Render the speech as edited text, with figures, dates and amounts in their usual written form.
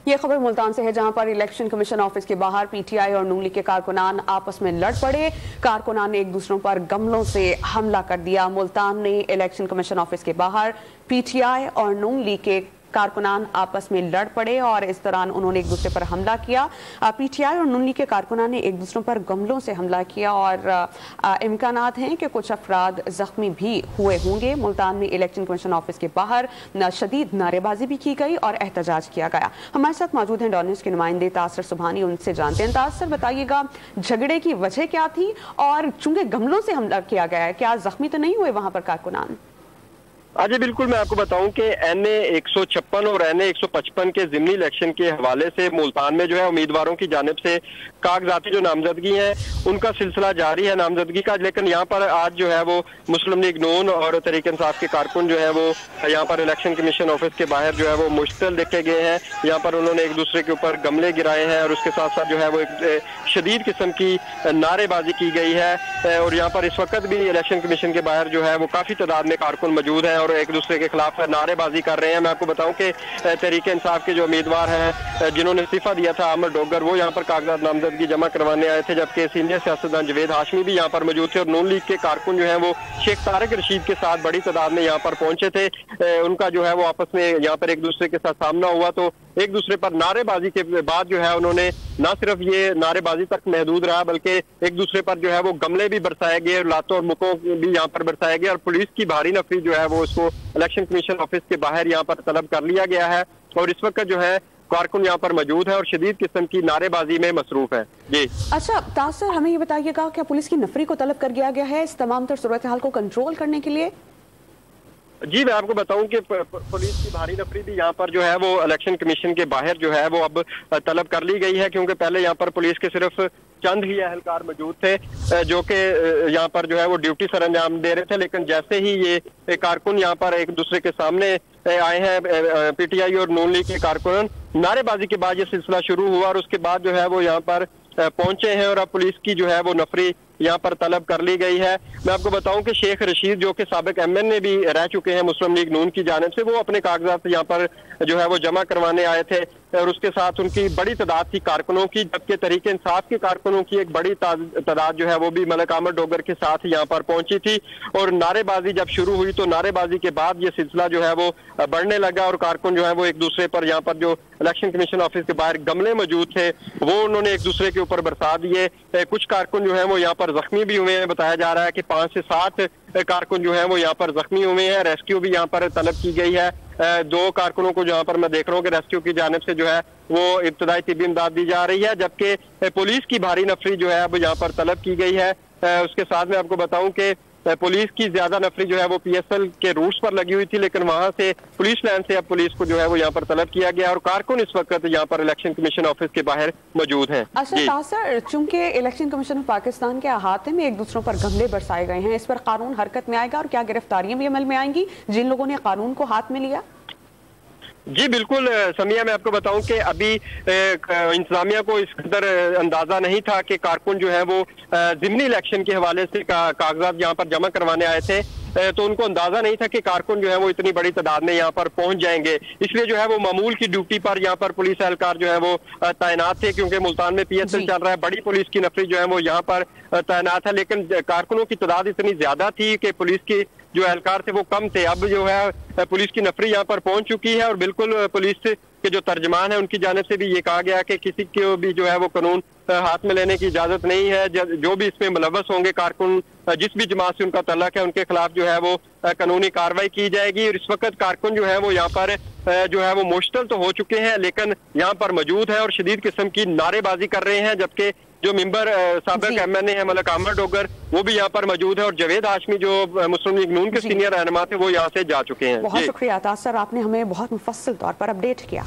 ये खबर मुल्तान से है, जहां पर इलेक्शन कमीशन ऑफिस के बाहर पीटीआई और नून लीग के कारकुनान आपस में लड़ पड़े। कारकुनान ने एक दूसरों पर गमलों से हमला कर दिया। मुल्तान में इलेक्शन कमीशन ऑफिस के बाहर पीटीआई और नून लीग के कारकुनान आपस में लड़ पड़े और इस दौरान उन्होंने एक दूसरे पर हमला किया। पीटीआई और नून लीग के कारकुनान ने एक दूसरों पर गमलों से हमला किया और इम्कानात हैं कि कुछ अफराद जख्मी भी हुए होंगे। मुल्तान में इलेक्शन कमीशन ऑफिस के बाहर शदीद नारेबाजी भी की गई और एहतजाज किया गया। हमारे साथ मौजूद हैं डॉन न्यूज़ के नुमाइंदे तासर सुबहानी, उनसे जानते हैं। तासर, बताइएगा झगड़े की वजह क्या थी और चूंकि गमलों से हमला किया गया है, क्या जख्मी तो नहीं हुए वहां पर कारकुनान? जी बिल्कुल, मैं आपको बताऊं कि NA 156 और NA 155 के ज़िमनी इलेक्शन के हवाले से मुल्तान में जो है उम्मीदवारों की जानिब से कागजाती जो नामजदगी है उनका सिलसिला जारी है नामजदगी का। लेकिन यहाँ पर आज जो है वो मुस्लिम लीग नून और तहरीक इंसाफ के कारकुन जो है वो यहाँ पर इलेक्शन कमीशन ऑफिस के बाहर जो है वो मुश्तल देखे गए हैं। यहाँ पर उन्होंने एक दूसरे के ऊपर गमले गिराए हैं और उसके साथ साथ जो है वो एक शदीद किस्म की नारेबाजी की गई है। और यहाँ पर इस वक्त भी इलेक्शन कमीशन के बाहर जो है वो काफ़ी तादाद में कारकुन मौजूद हैं और एक दूसरे के खिलाफ नारेबाजी कर रहे हैं। मैं आपको बताऊं कि तहरीक इंसाफ के जो उम्मीदवार हैं जिन्होंने इस्तीफा दिया था, आमिर डोगर, वो यहाँ पर कागजात नामजदगी जमा करवाने आए थे, जबकि सीनियर सियासतदान जवेद हाशमी भी यहाँ पर मौजूद थे। और नून लीग के कारकुन जो है वो शेख तारिक रशीद के साथ बड़ी तादाद में यहाँ पर पहुंचे थे। उनका जो है वो आपस में यहाँ पर एक दूसरे के साथ सामना हुआ, तो एक दूसरे पर नारेबाजी के बाद जो है उन्होंने न सिर्फ ये नारेबाजी तक महदूद रहा बल्कि एक दूसरे पर जो है वो गमले भी बरसाए गए, लातों और मुकों भी यहाँ पर बरसाए गए और पुलिस की भारी नफरी जो है वो उसको इलेक्शन कमीशन ऑफिस के बाहर यहाँ पर तलब कर लिया गया है। और इस वक्त जो है कारकुन यहाँ पर मौजूद है और शदीद किस्म की नारेबाजी में मसरूफ है। जी अच्छा तासर, हमें ये बताइएगा, क्या पुलिस की नफरी को तलब कर दिया गया है इस तमाम तर सूरत हाल को कंट्रोल करने के लिए? जी, मैं आपको बताऊं कि पुलिस की भारी नफरी भी यहाँ पर जो है वो इलेक्शन कमीशन के बाहर जो है वो अब तलब कर ली गई है, क्योंकि पहले यहाँ पर पुलिस के सिर्फ चंद ही अहलकार मौजूद थे जो कि यहाँ पर जो है वो ड्यूटी सर अंजाम दे रहे थे। लेकिन जैसे ही ये कारकुन यहाँ पर एक दूसरे के सामने आए हैं, पीटीआई और नून लीग के कारकुन, नारेबाजी के बाद ये सिलसिला शुरू हुआ और उसके बाद जो है वो यहाँ पर पहुंचे हैं और अब पुलिस की जो है वो नफरी यहाँ पर तलब कर ली गई है। मैं आपको बताऊं कि शेख रशीद जो कि साबिक MNA भी रह चुके हैं मुस्लिम लीग नून की जानिब से, वो अपने कागजात यहाँ पर जो है वो जमा करवाने आए थे और उसके साथ उनकी बड़ी तादाद थी कारकुनों की, जबकि तहरीक इंसाफ के कारकुनों की एक बड़ी तादाद जो है वो भी मलिक आमिर डोगर के साथ यहाँ पर पहुंची थी। और नारेबाजी जब शुरू हुई तो नारेबाजी के बाद ये सिलसिला जो है वो बढ़ने लगा और कारकुन जो है वो एक दूसरे पर यहाँ पर जो इलेक्शन कमीशन ऑफिस के बाहर गमले मौजूद थे वो उन्होंने एक दूसरे के ऊपर बरसा दिए। कुछ कारकुन जो है वो यहाँ पर जख्मी भी हुए हैं। बताया जा रहा है कि 5 से 7 कारकुन जो है वो यहाँ पर जख्मी हुए हैं। रेस्क्यू भी यहाँ पर तलब की गई है। 2 कारकुनों को जहाँ पर मैं देख रहा हूँ कि रेस्क्यू की जानिब से जो है वो इब्तदाई तिब्बी इमदाद दी जा रही है, जबकि पुलिस की भारी नफरी जो है अब यहाँ पर तलब की गई है। उसके साथ में आपको बताऊं कि पुलिस की ज्यादा नफरी जो है वो PSL के रूट्स पर लगी हुई थी, लेकिन वहां से पुलिस लाइन से अब पुलिस को जो है वो यहाँ पर तलब किया गया और कारकुन इस वक्त यहाँ पर इलेक्शन कमीशन ऑफिस के बाहर मौजूद हैं। अच्छा तासर, चूंकि इलेक्शन कमीशन ऑफ पाकिस्तान के अहाते में एक दूसरों पर गमले बरसाए गए हैं, इस पर कानून हरकत में आएगा और क्या गिरफ्तारियां भी अमल में आएंगी जिन लोगों ने कानून को हाथ में लिया? जी बिल्कुल समिया, मैं आपको बताऊं कि अभी इंतजामिया को इस कदर अंदाजा नहीं था कि कारकुन जो है वो ज़िमनी इलेक्शन के हवाले से कागजात यहाँ पर जमा करवाने आए थे, तो उनको अंदाजा नहीं था कि कारकुन जो है वो इतनी बड़ी तादाद में यहाँ पर पहुंच जाएंगे। इसलिए जो है वो मामूल की ड्यूटी पर यहाँ पर पुलिस एहलकार जो है वो तैनात थे, क्योंकि मुल्तान में PSL चल रहा है, बड़ी पुलिस की नफरी जो है वो यहाँ पर तैनात है। लेकिन कारकुनों की तादाद इतनी ज्यादा थी कि पुलिस की जो एहलकार थे वो कम थे। अब जो है पुलिस की नफरी यहाँ पर पहुंच चुकी है और बिल्कुल पुलिस के जो तर्जमान है उनकी जानिब से भी ये कहा गया कि किसी को भी जो है वो कानून हाथ में लेने की इजाजत नहीं है। जो भी इसमें मुलव्वस होंगे कारकुन, जिस भी जमात से उनका तल्लक है, उनके खिलाफ जो है वो कानूनी कार्रवाई की जाएगी। और इस वक्त कारकुन जो है वो यहाँ पर जो है वो मुश्तल तो हो चुके हैं लेकिन यहाँ पर मौजूद है और शदीद किस्म की नारेबाजी कर रहे हैं, जबकि जो मेंबर साबिक MNA है मलिक आमिर डोगर वो भी यहाँ पर मौजूद है और जवेद हाशमी जो मुस्लिम लीग नून के सीनियर रहनुमा थे वो यहाँ से जा चुके हैं। बहुत शुक्रिया तासर, आपने हमें बहुत मुफस्सिल तौर पर अपडेट किया।